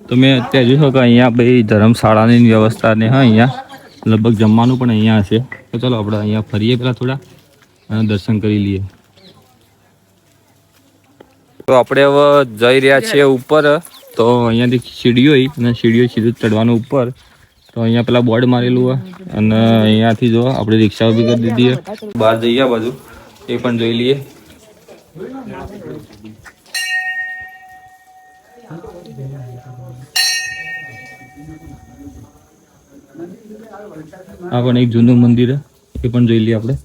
તો મેં અત્યારે જોયું કે અહીંયા ભાઈ ધર્મશાળાની વ્યવસ્થા ને હા અહીંયા લગભગ જમવાનું પણ અહીંયા હશે. તો ચાલો આપણે અહીંયા ફરીએ પેલા થોડા અને દર્શન કરી લઈએ. તો આપણે હવે જઈ રહ્યા છીએ ઉપર. તો અહીંયાથી સીડીઓ અને સીડીઓ સીધું ચડવાનું ઉપર. તો અહીંયા પેલા બોર્ડ મારેલું હોય અને અહીંયાથી જો આપણે રિક્ષા ઊભી કરી દીધી છે. બહાર જઈએ બાજુ એ પણ જોઈ લઈએ. આ પણ એક જૂનું મંદિર એ પણ જોઈ લઈએ આપણે.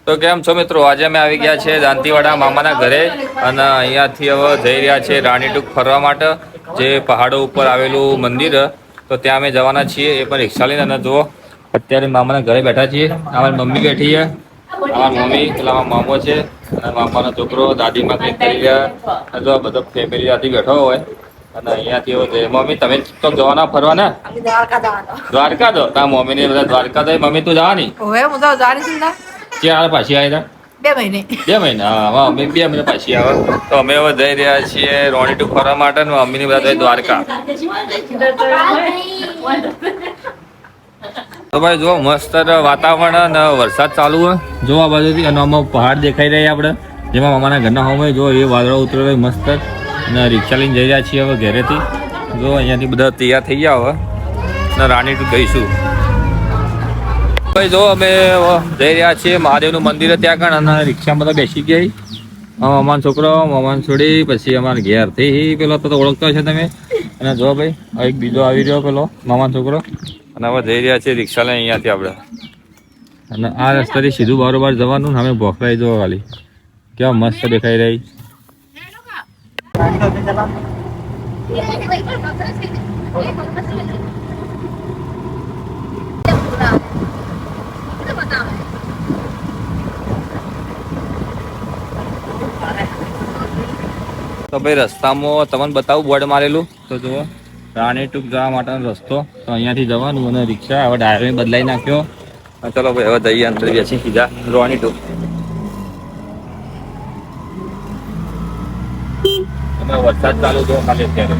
તો કેમ છો મિત્રો, આજે અમે આવી ગયા છે દાંતીવાડા મામાના ઘરે અને અહીંયાથી હવે જઈ રહ્યા છે રાણીટૂક ફરવા માટે, જે પહાડો ઉપર આવેલું મંદિર. તો ત્યાં અમે જવાના છીએ, એ પણ રિક્ષા લઈને. અને જુઓ અત્યારે મામાના ઘરે બેઠા છીએ. અમારી મમ્મી બેઠી છે, અમારી મમ્મી પેલા મામો છે અને મામાનો છોકરો, દાદીમાં કંઈક કરી રહ્યા. જો બધો ફેમિલી સાથે બેઠો હોય. અને અહીંયાથી હવે મમ્મી તમે તો જવાના ફરવા ને? દ્વારકા દો તા મમ્મી ને બધા દ્વારકા દો. મમ્મી તું જવાની? ક્યારે પાછી આવ્યા? 2 મહિના. હા અમે 2 મહિના પાછી આવે. તો અમે હવે જઈ રહ્યા છીએ રાણીટૂક ફરવા માટે. મમ્મી ની બધા દ્વારકા. તો ભાઈ જો મસ્ત વાતાવરણ અને વરસાદ ચાલુ હોય. જો આ બાજુથી અને આમાં પહાડ દેખાઈ રહ્યા આપણે, જેમાં મામાના ઘરના હોમ જો એ વાદળો ઉતરે મસ્ત. અને રિક્ષા લઈને જઈ રહ્યા છીએ હવે ઘરેથી. જો અહીંયાથી બધા તૈયાર થઈ ગયા હવે અને રાણીટૂક જઈશું. ભાઈ જો અમે જઈ રહ્યા છીએ મહાદેવનું મંદિર ત્યાં કણ. અને રિક્ષામાં બધા બેસી ગયા. મામાનો છોકરો, મામાનો છોડી, પછી અમારા ઘેરથી પેલો તો ઓળખતો છે તમે. અને જો ભાઈ એક બીજો આવી રહ્યો પેલો મામાનો છોકરો. અને હવે જઈ રહ્યા છીએ રિક્ષા લઈને અહીંયાથી આપણે. અને આ રસ્તાથી સીધું બારોબાર જવાનું. અમે ભોખરાઈ જો ખાલી કેવા મસ્ત દેખાઈ રહી. તો ભાઈ રસ્તામાં તમને બતાવું બોર્ડ મારેલું. તો જુઓ રાણીટૂક જવા માટેનો રસ્તો. તો અહીંયાથી જવાનું અને રિક્ષા હવે ડાયરે બદલાઈ નાખ્યો. ચલો ભાઈ હવે જઈએ અંદર બેસી સીધા રાણીટૂક. તમે વરસાદ ચાલુ જો ખાલી અત્યારે.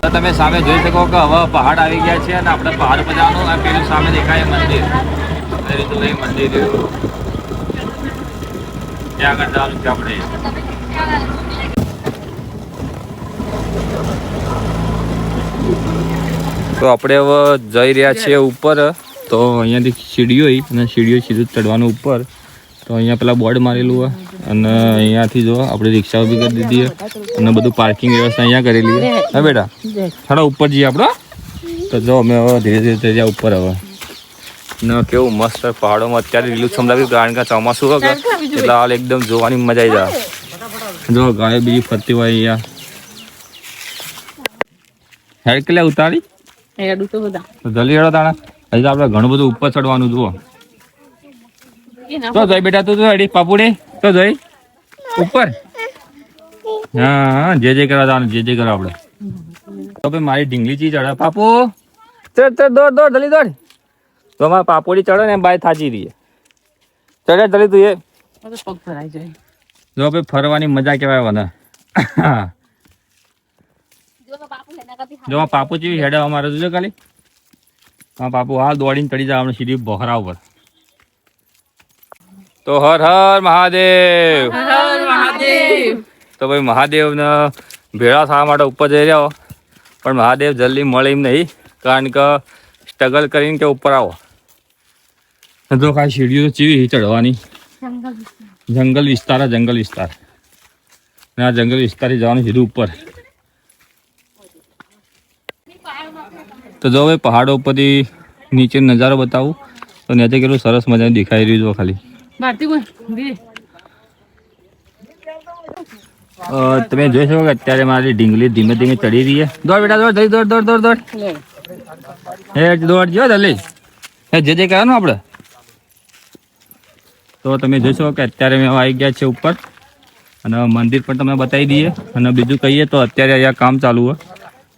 તો તમે સામે જોઈ શકો કે હવે પહાડ આવી ગયા છે અને આપણે પહાડ પર જવાનું. આ પેલું સામે દેખાય મંદિર, મંદિર ત્યાં આગળ જવાનું છે આપણે. તો આપણે હવે જઈ રહ્યા છીએ ઉપર. તો અહીંયાથી સીડીઓ અને સીડીઓ સીધું ચડવાનું ઉપર. તો અહીંયા પેલા બોર્ડ મારેલું હોય અને અહીંયાથી જો આપણે રિક્ષા ઊભી કરી દીધી છે અને બધું પાર્કિંગ વ્યવસ્થા અહીંયા કરેલી છે. હા બેટા થોડા ઉપર જઈએ આપણે. તો જો અમે હવે ધીરે ધીરે જઈ રહ્યા ઉપર. હવે ને કેવું મસ્ત પહાડોમાં અત્યારે લીલુંછમ લાગ્યું, કારણ કે ચોમાસું હોય એટલે હાલ એકદમ જોવાની મજા આવી જાય. જો ગાયો બીજી ફરતી હોય અહીંયા. હેડ કેટલા ઉતારી જલ્દી હેડો તાણા. હજી આપણે ઘણું બધું ઉપર ચડવાનું. જુઓ તો જઈ બેટા તું હેડી પાપુડી તો જઈ ઉપર. હા જે કરવા જવાનું, જે કરવા આપણે. તો ભાઈ મારી ઢીંગલી ચી ચડે પાપુ. ચડ દોડ દોડ જલ્દી દોડ. તો અમારે પાપોડી ચડે ને એમ બાય થાચી રહીએ. ચડે જલ્દી તું એ. જો ભાઈ ફરવાની મજા કેવાય મને. જો પાપુ જેવી હેડે અમારે જોજો ખાલી. હા પાપુ હાલ દોડીને ચડી જાય આપણે સીધી બોખરા ઉપર. તો હર હર મહાદેવ. તો ભાઈ મહાદેવને ભેળા થવા માટે ઉપર જઈ રહ્યો, પણ મહાદેવ જલ્દી મળે એમ નહીં, કારણ કે સ્ટ્રગલ કરીને કે ઉપર આવો. તો કાંઈ સીડીઓ ચીવી ચડવાની. જંગલ વિસ્તાર ને આ જંગલ વિસ્તારથી જવાનું સીધું ઉપર. તો જો ભાઈ પહાડો ઉપરથી નીચે નજારો બતાવું તો નીચે કેટલું સરસ મજાનું દેખાઈ રહ્યું છે ખાલી. તમે જોઈ શકો કે અત્યારે મારી ઢીંગલી ધીમે ધીમે ચડી રહી છે. દોડ બેટા દોડ, દોડ દોડ દોડ દોડ. હે દોડ જો જલ્દી. હે જે કરવાનું આપણે. તો તમે જોઈ શકો કે અત્યારે અમે આવી ગયા છે ઉપર અને મંદિર પણ તમને બતાવી દઈએ. અને બીજું કહીએ તો અત્યારે અહીંયા કામ ચાલુ હોય,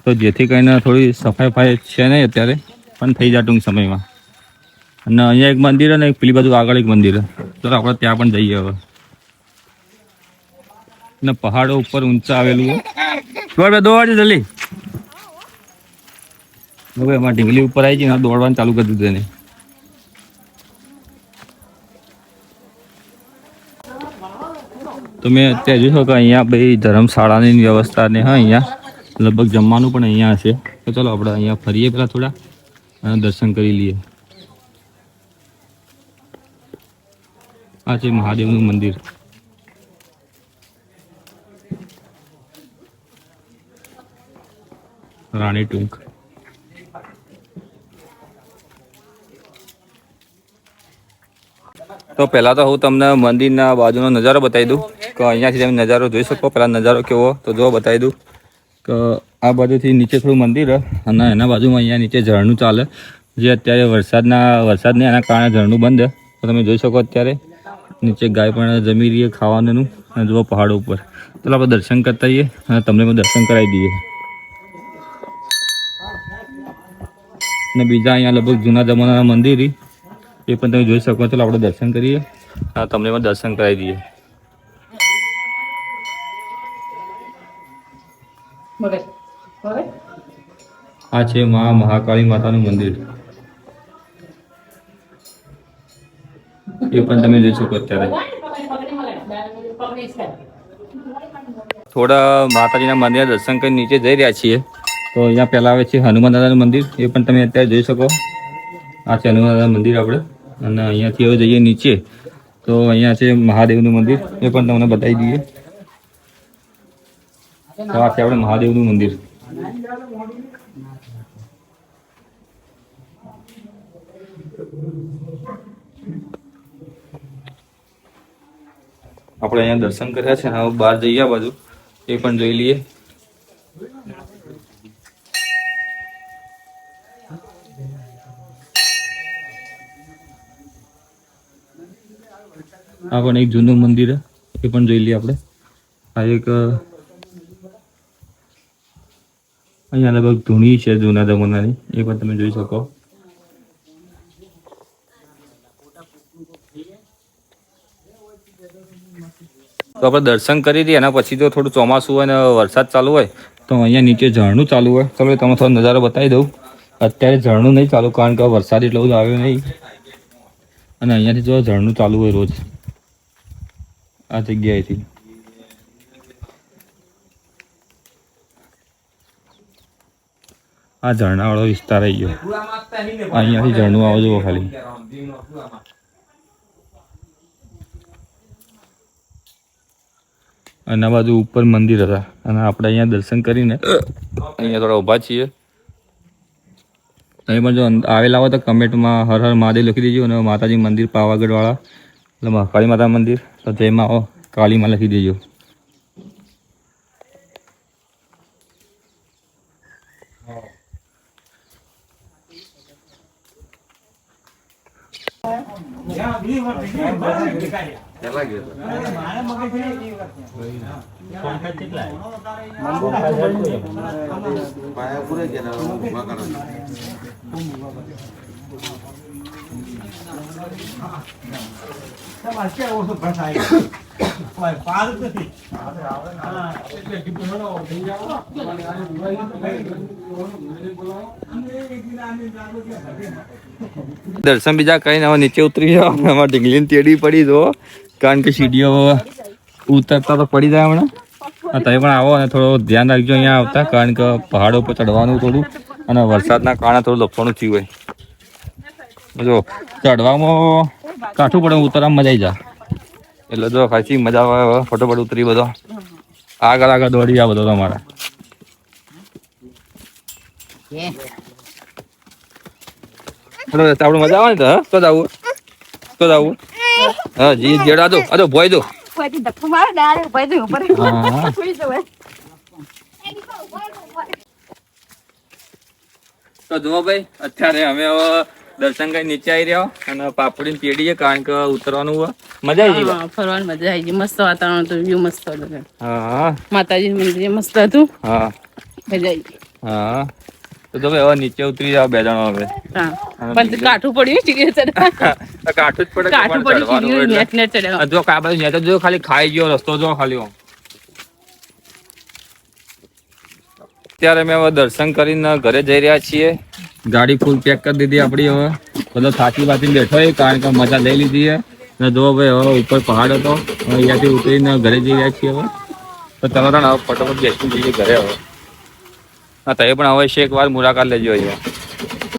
તો જેથી કરીને થોડી સફાઈ છે નહીં અત્યારે, પણ થઈ જાય ટૂંક સમયમાં. અને અહીંયા એક મંદિર અને પેલી બાજુ આગળ એક મંદિર. ચાલો આપણે ત્યાં પણ જઈએ હવે. ને પહાડો ઉપર ઊંચા આવેલું હોય. દોડ જલ્દી. હવે એમાં ઢીંગલી ઉપર આવી ગઈ ને દોડવાનું ચાલુ કરી દીધું એને. તો મેં અત્યારે જોયું કે અહીંયા ભાઈ ધર્મશાળાની વ્યવસ્થા ને હા અહીંયા લગભગ જમવાનું પણ અહીંયા હશે. તો ચાલો આપણે અહીંયા ફરીએ પેલા થોડા અને દર્શન કરી લઈએ. આ છે મહાદેવનું મંદિર. રાણી ટૂંક. તો પહેલાં તો હું તમને મંદિરના બાજુનો નજારો બતાવી દઉં કે અહીંયાથી તમે નજારો જોઈ શકો. પહેલાં નજારો કેવો તો જો બતાવી દઉં કે આ બાજુથી નીચે થોડું મંદિર અને એના બાજુમાં અહીંયા નીચે ઝરણું ચાલે, જે અત્યારે વરસાદને એના કારણે ઝરણું બંધ. તો તમે જોઈ શકો અત્યારે નીચે ગાય પણ જમી રહીએ ખાવાનું અને જુઓ પહાડો ઉપર. ચાલો આપણે દર્શન કરતા આવીએ અને તમને પણ દર્શન કરાવી દઈએ. અને બીજા અહીંયા લગભગ જૂના જમાનાના મંદિર એ પણ તમે જોઈ શકો. ચાલો આપણે દર્શન કરીએ અને તમને પણ દર્શન કરાવી દઈએ. આ છે મહાકાળી માતાનું મંદિર. એ પણ તમે જોઈ શકો અત્યારે. થોડા માતાજીના મંદિરના દર્શન કરી નીચે જઈ રહ્યા છીએ. તો અહીંયા પહેલાં આવે છે હનુમાન દાદાનું મંદિર. એ પણ તમે અત્યારે જોઈ શકો. આ છે હનુમાન દાદાનું મંદિર આપણે. અને અહીંયાથી હવે જઈએ નીચે તો અહીંયા છે મહાદેવનું મંદિર. એ પણ તમને બતાવી દઈએ. તો આ છે આપણે મહાદેવનું મંદિર. આપણે અહીંયા દર્શન કર્યા છે. હવે બહાર જઈએ આ બાજુ એ પણ જોઈ લઈએ. આ પણ એક જૂનું મંદિર એ પણ જોઈ લઈએ આપણે. આ એક અહીંયા લગભગ ધૂણી છે જૂના જમાનાની, એ પણ તમે જોઈ શકો. તો આપણે દર્શન કરી દઈએ. એના પછી તો થોડું ચોમાસું હોય ને વરસાદ ચાલુ હોય તો અહીંયા નીચે ઝરણું ચાલુ હોય. ચાલો તમને થોડો નજારો બતાવી દઉં. અત્યારે ઝરણું નહીં ચાલુ કારણ કે વરસાદ એટલો બધો આવ્યો નહીં. અને અહીંયાથી જો ઝરણું ચાલુ હોય રોજ આ જગ્યાએથી. આ ઝરણાવાળો વિસ્તાર આવી ગયો. અહીંયાથી ઝરણું આવો જુઓ ખાલી. અને આ બાજુ ઉપર મંદિર હતા અને આપણે અહીંયા દર્શન કરીને અહીંયા થોડા ઊભા છીએ. તમે પણ જો આવેલા હોય તો કમેન્ટમાં હર હર મહાદેવ લખી દેજો. અને માતાજી મંદિર પાવાગઢવાળા એટલે મહાકાળી માતા મંદિર તો જયમાં આવો કાળીમાં લખી દેજો. દર્શન બીજા કઈ ના નીચે ઉતરી જાઓ. એમાં ઢીંગલીને તેડી પડી દો કારણ કે સીડીઓ ઉતરતા તો પડી જાય હમણાં. તમે પણ આવો અને થોડું ધ્યાન રાખજો અહીંયા આવતા કારણ કે પહાડો પર ચડવાનું થોડું અને વરસાદના કારણે થોડું લપસણું થયું હોય. જો ચડવામાં કાઠું પડે, ઉતરવામાં મજા આવી જાય. એટલે જો ખાસી મજા આવે. ફટોફટ ઉતરી બધો આગળ દોડી આ બધો તમારા. આપણે મજા આવે ને તો જવું હા જી જેડા દો. અરે ભોય દો. તો જુઓ ભાઈ અત્યારે અમે હવે દર્શન કરી નીચે આવી રહ્યા અને પાપડી પેઢીએ કારણ કે ઉતરવાનું મજા આવી ગઈ. ફરવાની મજા આવી ગઈ. મસ્ત વાતાવરણ હતું. વ્યૂ મસ્ત હતું. હા માતાજી મંદિર મસ્ત હતું. હા મજા આવી ગઈ. હા તો હવે નીચે ઉતરી જાવ બે જણા. હવે પણ કાઠું પડ્યું છે કાઠું જ પડે. જો કા બાજુ જો ખાલી ખાઈ ગયો રસ્તો જો ખાલી. અત્યારે અમે હવે દર્શન કરીને ઘરે જઈ રહ્યા છીએ ગાડી ફૂલ પેક કરી દીધી આપણી. હવે બધો થાકી વાંચીને બેઠો હોય કારણ કે મજા લઈ લીધી છે. અને જો ભાઈ હવે ઉપર પહાડ હતો, હવે અહીંયાથી ઉતરીને ઘરે જઈ રહ્યા છીએ. હવે તો તમે હવે ફટાફટ બેસી જઈએ ઘરે. હવે હા, તમે પણ અવશ્ય એકવાર મુલાકાત લેજો અહીંયા.